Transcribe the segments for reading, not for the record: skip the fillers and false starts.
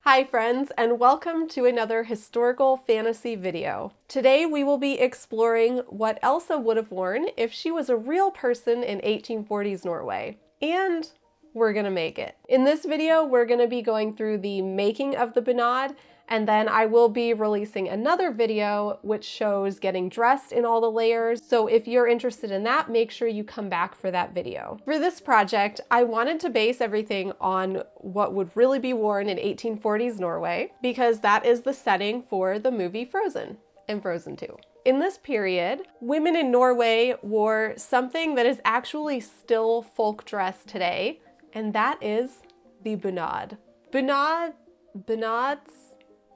Hi friends, and welcome to another historical fantasy video. Today we will be exploring what Elsa would have worn if she was a real person in 1840s Norway. And we're gonna make it. In this video, we're gonna be going through the making of the Bunad, and then I will be releasing another video which shows getting dressed in all the layers. So if you're interested in that, make sure you come back for that video. For this project, I wanted to base everything on what would really be worn in 1840s Norway, because that is the setting for the movie Frozen and Frozen 2. In this period, women in Norway wore something that is actually still folk dress today, and that is the Bunad. Bunads?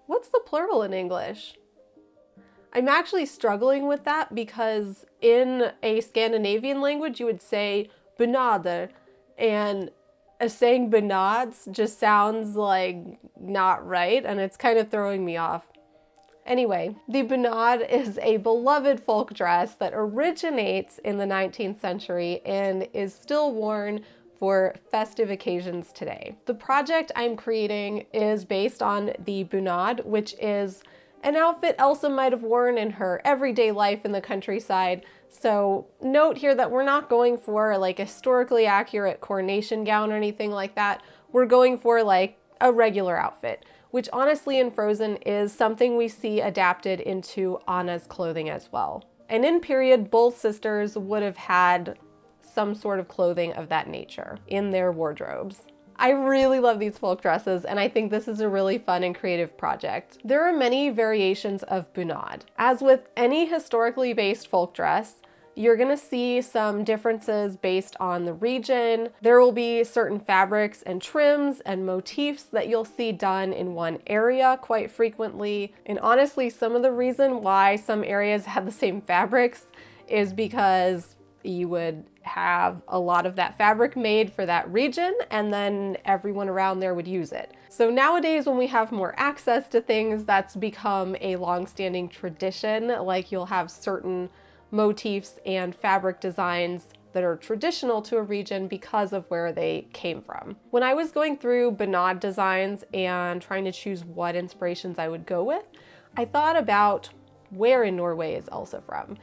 What's the plural in English? I'm actually struggling with that because in a Scandinavian language you would say bunader, and saying bunads just sounds like not right, and it's kind of throwing me off. Anyway, the Bunad is a beloved folk dress that originates in the 19th century and is still worn for festive occasions today. The project I'm creating is based on the Bunad, which is an outfit Elsa might have worn in her everyday life in the countryside. So note here that we're not going for like a historically accurate coronation gown or anything like that. We're going for like a regular outfit, which honestly in Frozen is something we see adapted into Anna's clothing as well. And in period, both sisters would have had some sort of clothing of that nature in their wardrobes. I really love these folk dresses, and I think this is a really fun and creative project. There are many variations of Bunad. As with any historically based folk dress, you're gonna see some differences based on the region. There will be certain fabrics and trims and motifs that you'll see done in one area quite frequently. And honestly, some of the reason why some areas have the same fabrics is because you would have a lot of that fabric made for that region, and then everyone around there would use it. So nowadays, when we have more access to things, that's become a long-standing tradition. Like you'll have certain motifs and fabric designs that are traditional to a region because of where they came from. When I was going through Bunad designs and trying to choose what inspirations I would go with, I thought about where in Norway is Elsa from.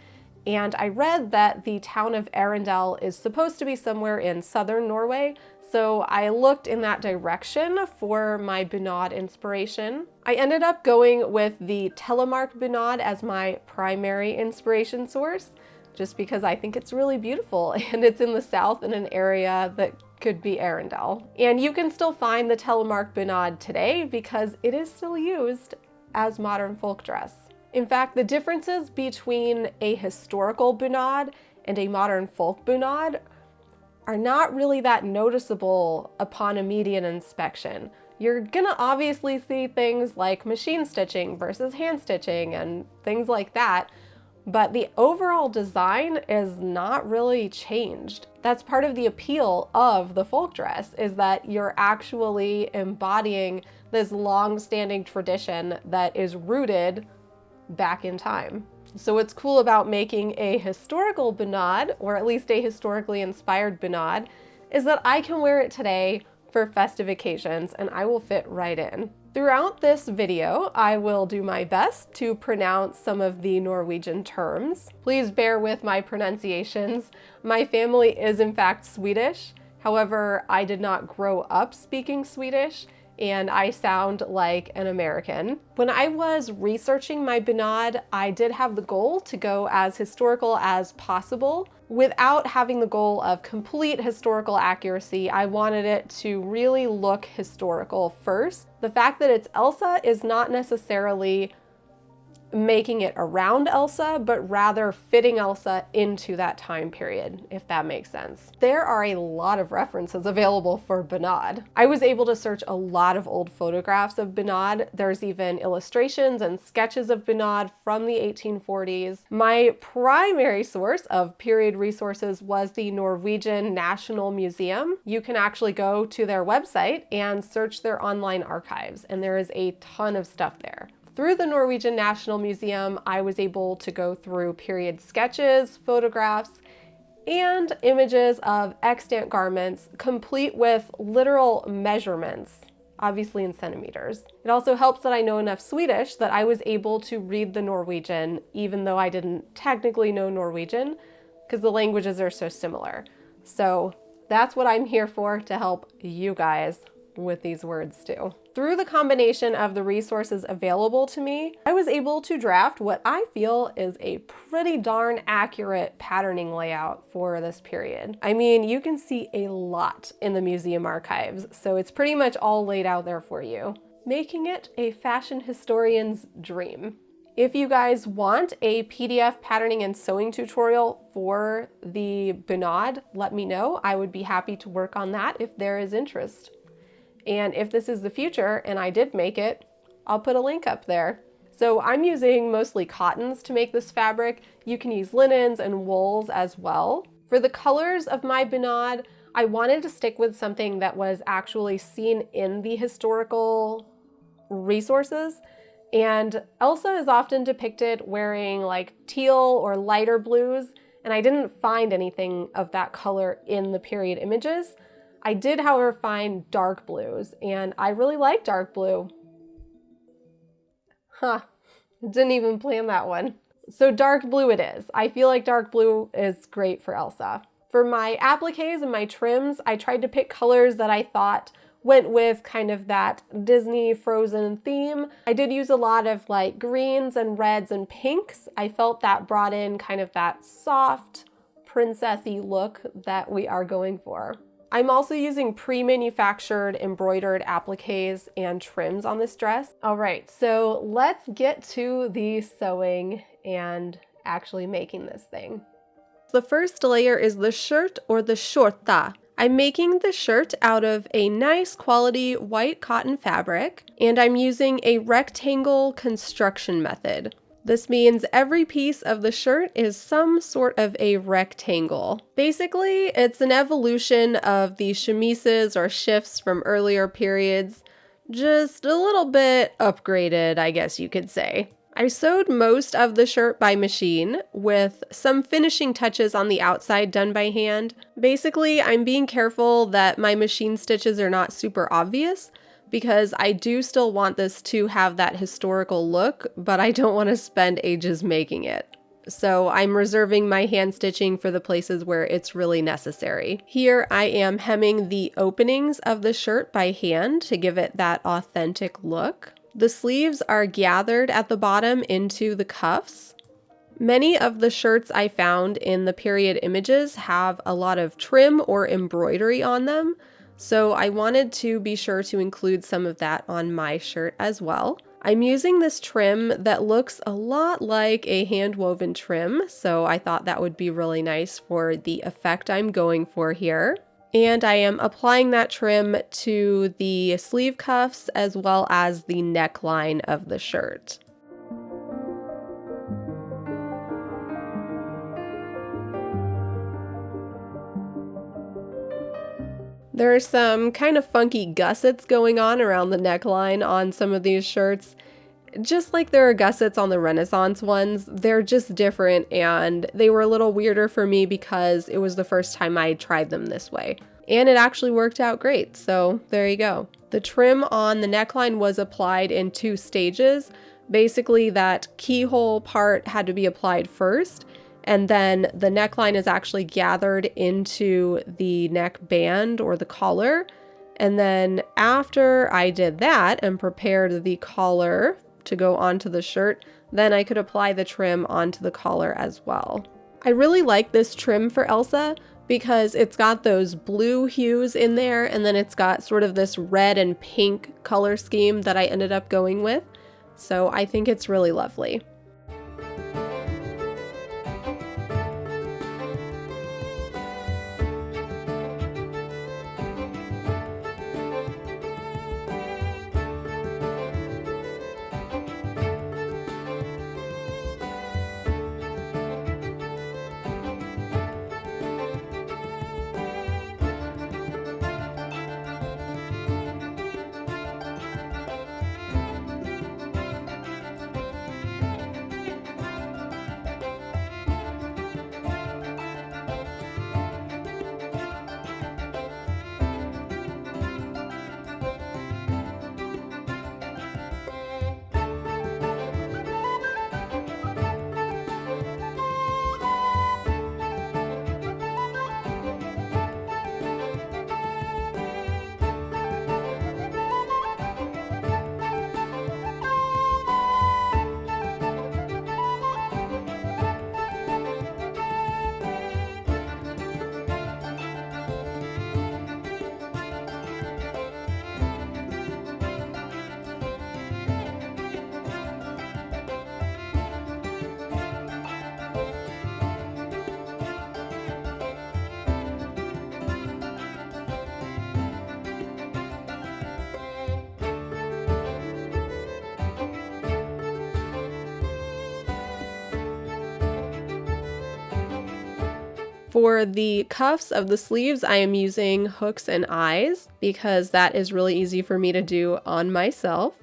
And I read that the town of Arendelle is supposed to be somewhere in southern Norway, so I looked in that direction for my Bunad inspiration. I ended up going with the Telemark Bunad as my primary inspiration source, just because I think it's really beautiful and it's in the south in an area that could be Arendelle. And you can still find the Telemark Bunad today because it is still used as modern folk dress. In fact, the differences between a historical Bunad and a modern folk Bunad are not really that noticeable upon immediate inspection. You're gonna obviously see things like machine stitching versus hand stitching and things like that, but the overall design is not really changed. That's part of the appeal of the folk dress, is that you're actually embodying this long-standing tradition that is rooted back in time. So what's cool about making a historical Bunad, or at least a historically inspired Bunad, is that I can wear it today for festive occasions and I will fit right in. Throughout this video, I will do my best to pronounce some of the Norwegian terms. Please bear with my pronunciations. My family is in fact Swedish. However, I did not grow up speaking Swedish, and I sound like an American. When I was researching my Bunad, I did have the goal to go as historical as possible. Without having the goal of complete historical accuracy, I wanted it to really look historical first. The fact that it's Elsa is not necessarily making it around Elsa, but rather fitting Elsa into that time period, if that makes sense. There are a lot of references available for Bunad. I was able to search a lot of old photographs of Bunad. There's even illustrations and sketches of Bunad from the 1840s. My primary source of period resources was the Norwegian National Museum. You can actually go to their website and search their online archives, and there is a ton of stuff there. Through the Norwegian National Museum, I was able to go through period sketches, photographs, and images of extant garments, complete with literal measurements obviously in centimeters. It also helps that I know enough Swedish that I was able to read the Norwegian, even though I didn't technically know Norwegian, because the languages are so similar. So that's what I'm here for, to help you guys with these words too. Through the combination of the resources available to me, I was able to draft what I feel is a pretty darn accurate patterning layout for this period. I mean, you can see a lot in the museum archives, so it's pretty much all laid out there for you, making it a fashion historian's dream. If you guys want a PDF patterning and sewing tutorial for the Bunad, let me know. I would be happy to work on that if there is interest. And if this is the future and I did make it, I'll put a link up there. So I'm using mostly cottons to make this fabric. You can use linens and wools as well. For the colors of my Bunad, I wanted to stick with something that was actually seen in the historical resources. And Elsa is often depicted wearing like teal or lighter blues, and I didn't find anything of that color in the period images. I did, however, find dark blues, and I really like dark blue. Didn't even plan that one. So dark blue it is. I feel like dark blue is great for Elsa. For my appliques and my trims, I tried to pick colors that I thought went with kind of that Disney Frozen theme. I did use a lot of like greens and reds and pinks. I felt that brought in kind of that soft, princessy look that we are going for. I'm also using pre-manufactured embroidered appliques and trims on this dress. All right, so let's get to the sewing and actually making this thing. The first layer is the skjørt or the skjorte. I'm making the skjørt out of a nice quality white cotton fabric, and I'm using a rectangle construction method. This means every piece of the skjørt is some sort of a rectangle. Basically, it's an evolution of the chemises or shifts from earlier periods, just a little bit upgraded, I guess you could say. I sewed most of the skjørt by machine, with some finishing touches on the outside done by hand. Basically, I'm being careful that my machine stitches are not super obvious, because I do still want this to have that historical look, but I don't want to spend ages making it. So I'm reserving my hand stitching for the places where it's really necessary. Here I am hemming the openings of the skjørt by hand to give it that authentic look. The sleeves are gathered at the bottom into the cuffs. Many of the skjørts I found in the period images have a lot of trim or embroidery on them, so I wanted to be sure to include some of that on my skjørt as well. I'm using this trim that looks a lot like a hand-woven trim, so I thought that would be really nice for the effect I'm going for here. And I am applying that trim to the sleeve cuffs as well as the neckline of the skjørt. There are some kind of funky gussets going on around the neckline on some of these skjørts. Just like there are gussets on the Renaissance ones, they're just different, and they were a little weirder for me because it was the first time I tried them this way. And it actually worked out great, so there you go. The trim on the neckline was applied in 2 stages. Basically, that keyhole part had to be applied first, and then the neckline is actually gathered into the neck band or the collar. And then after I did that and prepared the collar to go onto the skjørt, then I could apply the trim onto the collar as well. I really like this trim for Elsa because it's got those blue hues in there, and then it's got sort of this red and pink color scheme that I ended up going with. So I think it's really lovely. For the cuffs of the sleeves, I am using hooks and eyes because that is really easy for me to do on myself.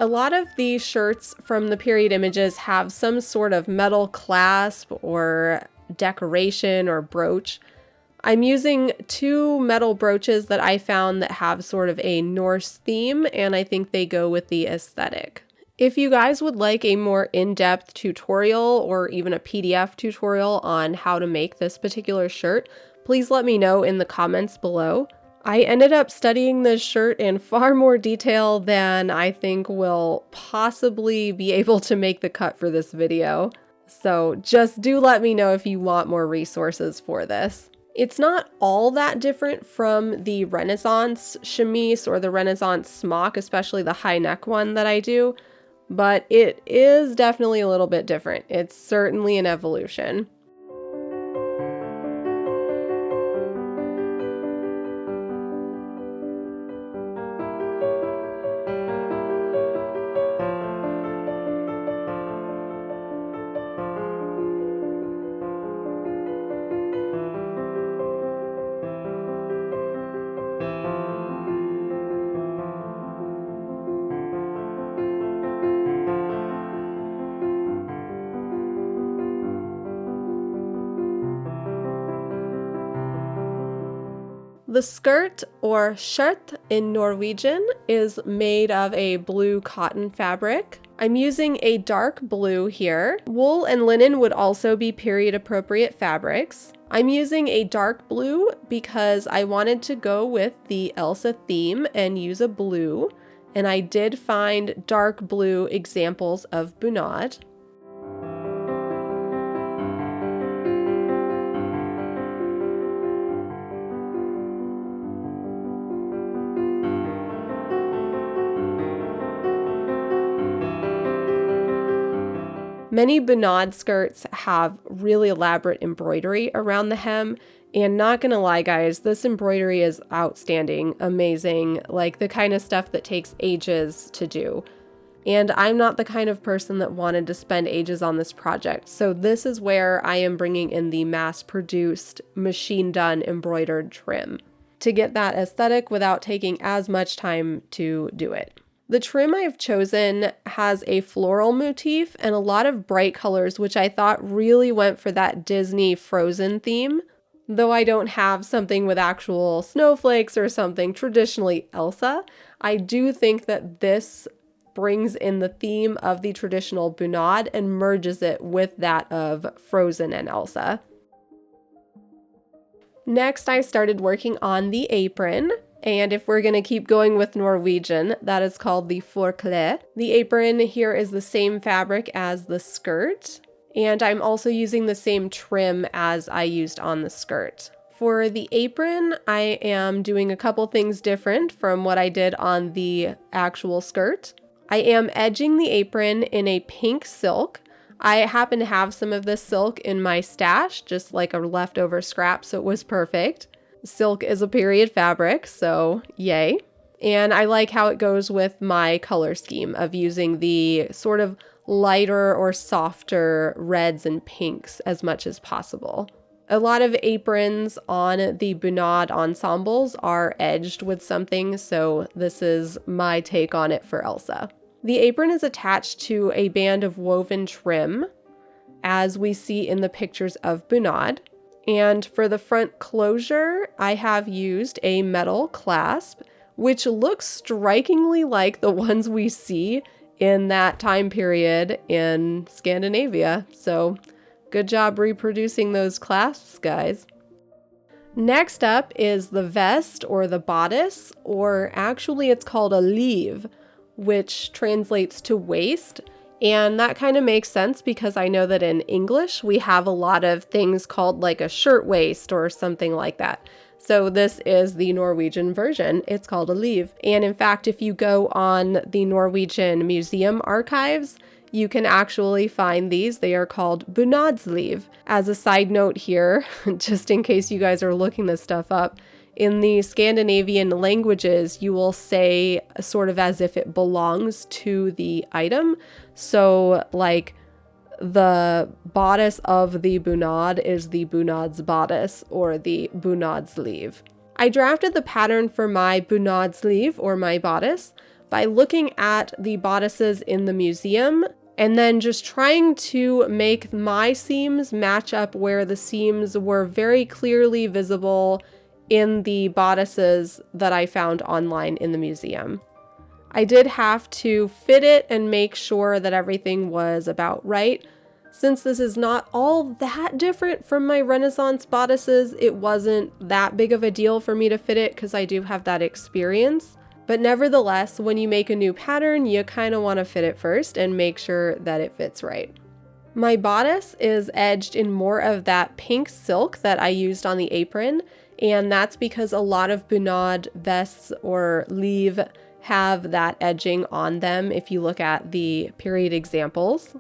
A lot of the shirts from the period images have some sort of metal clasp or decoration or brooch. I'm using two metal brooches that I found that have sort of a Norse theme, and I think they go with the aesthetic. If you guys would like a more in-depth tutorial or even a PDF tutorial on how to make this particular shirt, please let me know in the comments below. I ended up studying this shirt in far more detail than I think will possibly be able to make the cut for this video. So just do let me know if you want more resources for this. It's not all that different from the Renaissance chemise or the Renaissance smock, especially the high neck one that I do, but it is definitely a little bit different. It's certainly an evolution. The skjørt, or skjørt in Norwegian, is made of a blue cotton fabric. I'm using a dark blue here. Wool and linen would also be period appropriate fabrics. I'm using a dark blue because I wanted to go with the Elsa theme and use a blue, and I did find dark blue examples of Bunad. Many Bunad skirts have really elaborate embroidery around the hem, and not gonna lie guys, this embroidery is outstanding, amazing, like the kind of stuff that takes ages to do. And I'm not the kind of person that wanted to spend ages on this project, so this is where I am bringing in the mass-produced, machine-done embroidered trim to get that aesthetic without taking as much time to do it. The trim I've chosen has a floral motif and a lot of bright colors, which I thought really went for that Disney Frozen theme. Though I don't have something with actual snowflakes or something traditionally Elsa, I do think that this brings in the theme of the traditional Bunad and merges it with that of Frozen and Elsa. Next, I started working on the apron. And if we're going to keep going with Norwegian, that is called the forkle. The apron here is the same fabric as the skirt, and I'm also using the same trim as I used on the skirt. For the apron, I am doing a couple things different from what I did on the actual skirt. I am edging the apron in a pink silk. I happen to have some of this silk in my stash, just like a leftover scrap, so it was perfect. Silk is a period fabric, so yay. And I like how it goes with my color scheme of using the sort of lighter or softer reds and pinks as much as possible. A lot of aprons on the Bunad ensembles are edged with something, so this is my take on it for Elsa. The apron is attached to a band of woven trim, as we see in the pictures of Bunad. And for the front closure, I have used a metal clasp, which looks strikingly like the ones we see in that time period in Scandinavia. So good job reproducing those clasps, guys. Next up is the vest or the bodice, or actually it's called a liv, which translates to waist. And that kind of makes sense because I know that in English we have a lot of things called like a shirtwaist or something like that. So this is the Norwegian version. It's called a liv. And in fact, if you go on the Norwegian museum archives, you can actually find these. They are called bunadsliv. As a side note here, just in case you guys are looking this stuff up, In the Scandinavian languages, you will say sort of as if it belongs to the item. So like the bodice of the Bunad is the Bunad's bodice or the Bunad sleeve. I drafted the pattern for my Bunad sleeve or my bodice by looking at the bodices in the museum and then just trying to make my seams match up where the seams were very clearly visible in the bodices that I found online in the museum. I did have to fit it and make sure that everything was about right. Since this is not all that different from my Renaissance bodices, it wasn't that big of a deal for me to fit it because I do have that experience. But nevertheless, when you make a new pattern, you kind of want to fit it first and make sure that it fits right. My bodice is edged in more of that pink silk that I used on the apron, and that's because a lot of Bunad vests or leave have that edging on them if you look at the period examples.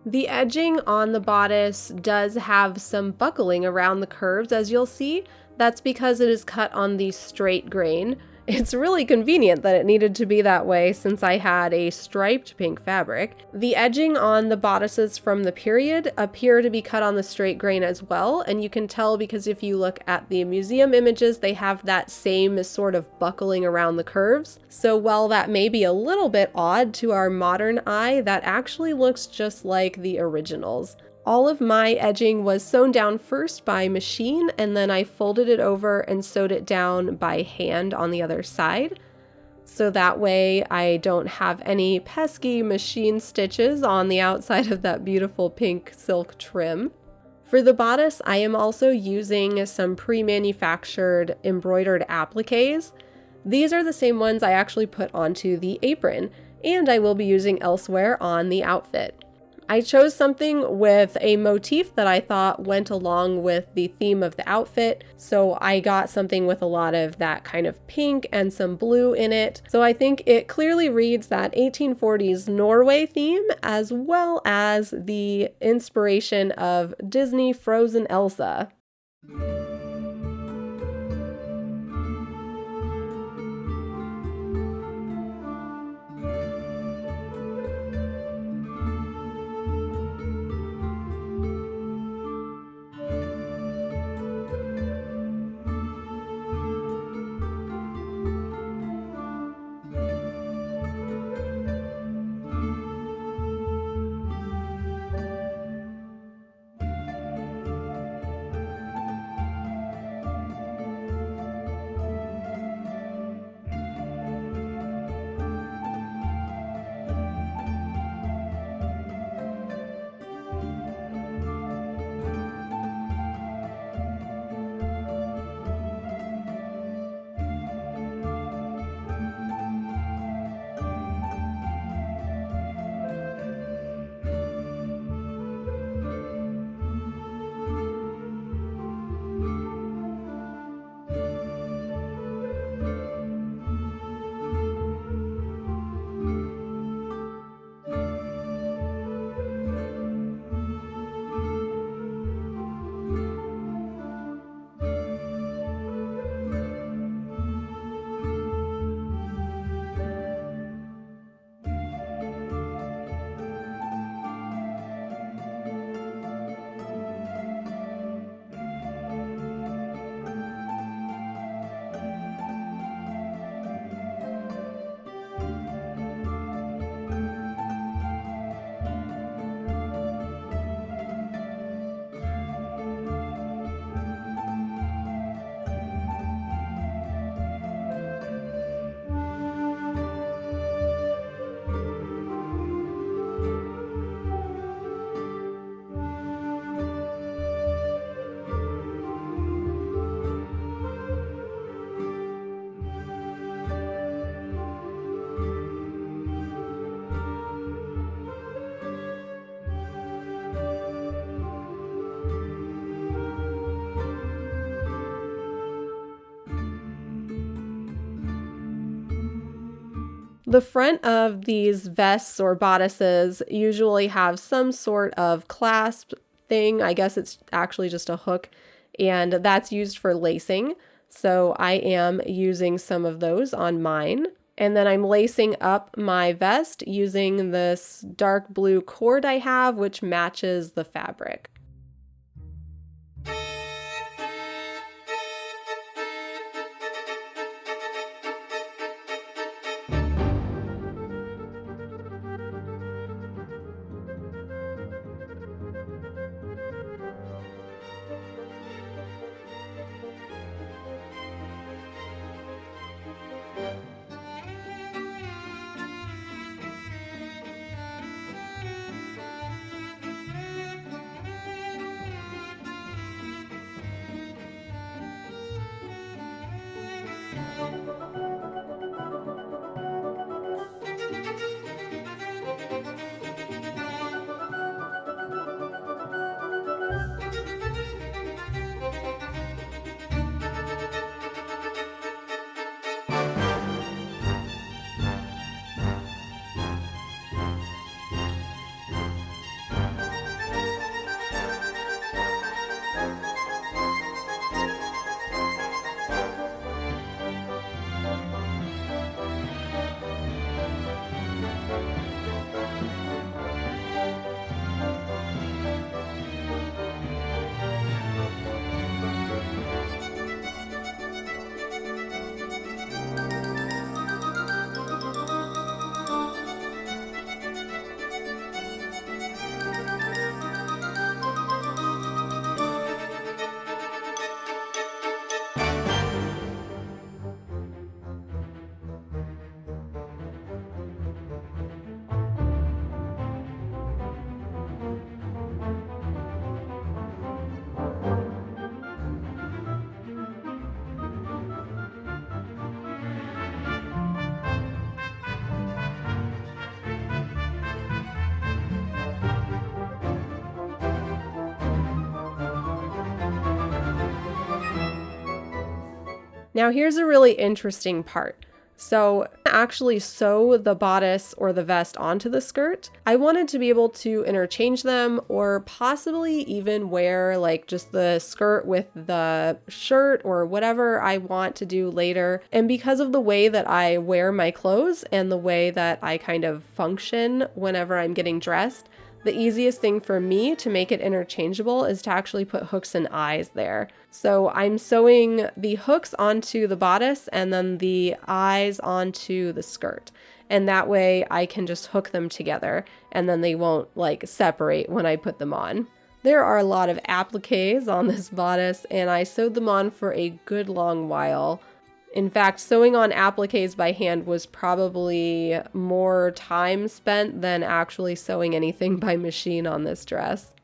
The edging on the bodice does have some buckling around the curves, as you'll see. That's because it is cut on the straight grain. It's really convenient that it needed to be that way since I had a striped pink fabric. The edging on the bodices from the period appear to be cut on the straight grain as well, and you can tell because if you look at the museum images, they have that same sort of buckling around the curves. So while that may be a little bit odd to our modern eye, that actually looks just like the originals. All of my edging was sewn down first by machine, and then I folded it over and sewed it down by hand on the other side. So that way I don't have any pesky machine stitches on the outside of that beautiful pink silk trim. For the bodice, I am also using some pre-manufactured embroidered appliques. These are the same ones I actually put onto the apron, and I will be using elsewhere on the outfit. I chose something with a motif that I thought went along with the theme of the outfit, so I got something with a lot of that kind of pink and some blue in it. So I think it clearly reads that 1840s Norway theme as well as the inspiration of Disney Frozen Elsa. The front of these vests or bodices usually have some sort of clasp thing. I guess it's actually just a hook, and that's used for lacing. So I am using some of those on mine. And then I'm lacing up my vest using this dark blue cord I have, which matches the fabric. Now here's a really interesting part. So actually sew the bodice or the vest onto the skirt. I wanted to be able to interchange them or possibly even wear like just the skirt with the shirt or whatever I want to do later. And because of the way that I wear my clothes and the way that I kind of function whenever I'm getting dressed, the easiest thing for me to make it interchangeable is to actually put hooks and eyes there. So I'm sewing the hooks onto the bodice and then the eyes onto the skirt. And that way I can just hook them together and then they won't like separate when I put them on. There are a lot of appliques on this bodice and I sewed them on for a good long while. In fact, sewing on appliques by hand was probably more time spent than actually sewing anything by machine on this dress.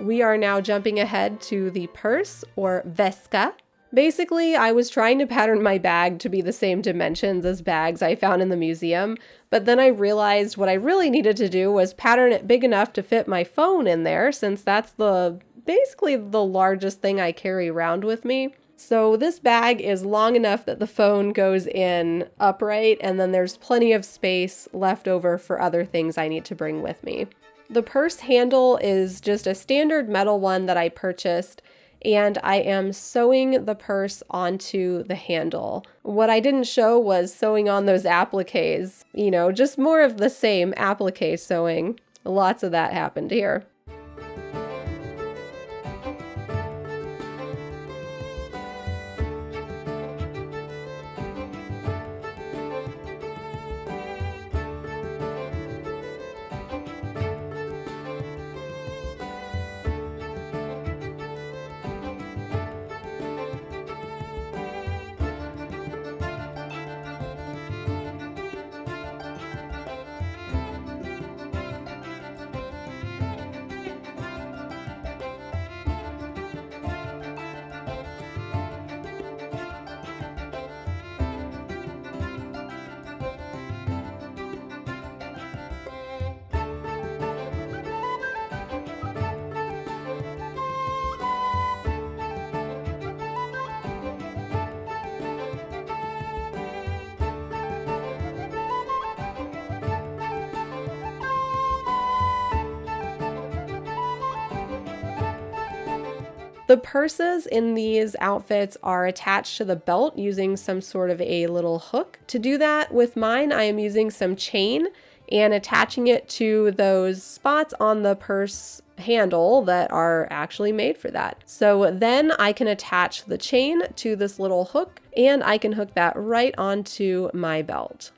We are now jumping ahead to the purse or veske. Basically, I was trying to pattern my bag to be the same dimensions as bags I found in the museum, but then I realized what I really needed to do was pattern it big enough to fit my phone in there, since that's basically the largest thing I carry around with me. So this bag is long enough that the phone goes in upright, and then there's plenty of space left over for other things I need to bring with me. The purse handle is just a standard metal one that I purchased, and I am sewing the purse onto the handle. What I didn't show was sewing on those appliques, just more of the same applique sewing. Lots of that happened here. The purses in these outfits are attached to the belt using some sort of a little hook. To do that with mine, I am using some chain and attaching it to those spots on the purse handle that are actually made for that. So then I can attach the chain to this little hook and I can hook that right onto my belt.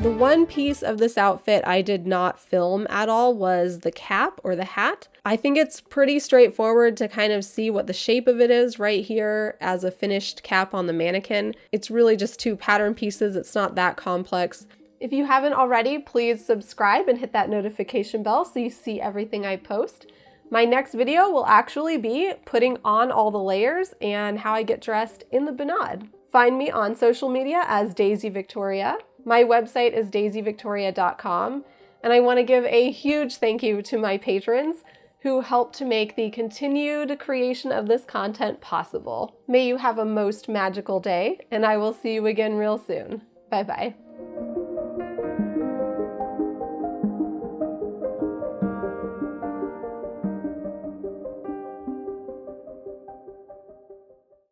The one piece of this outfit I did not film at all was the cap or the hat. I think it's pretty straightforward to kind of see what the shape of it is right here as a finished cap on the mannequin. It's really just two pattern pieces. It's not that complex. If you haven't already, please subscribe and hit that notification bell so you see everything I post. My next video will actually be putting on all the layers and how I get dressed in the Bunad. Find me on social media as Daisy Viktoria. My website is daisyviktoria.com, and I want to give a huge thank you to my patrons who helped to make the continued creation of this content possible. May you have a most magical day, and I will see you again real soon. Bye-bye.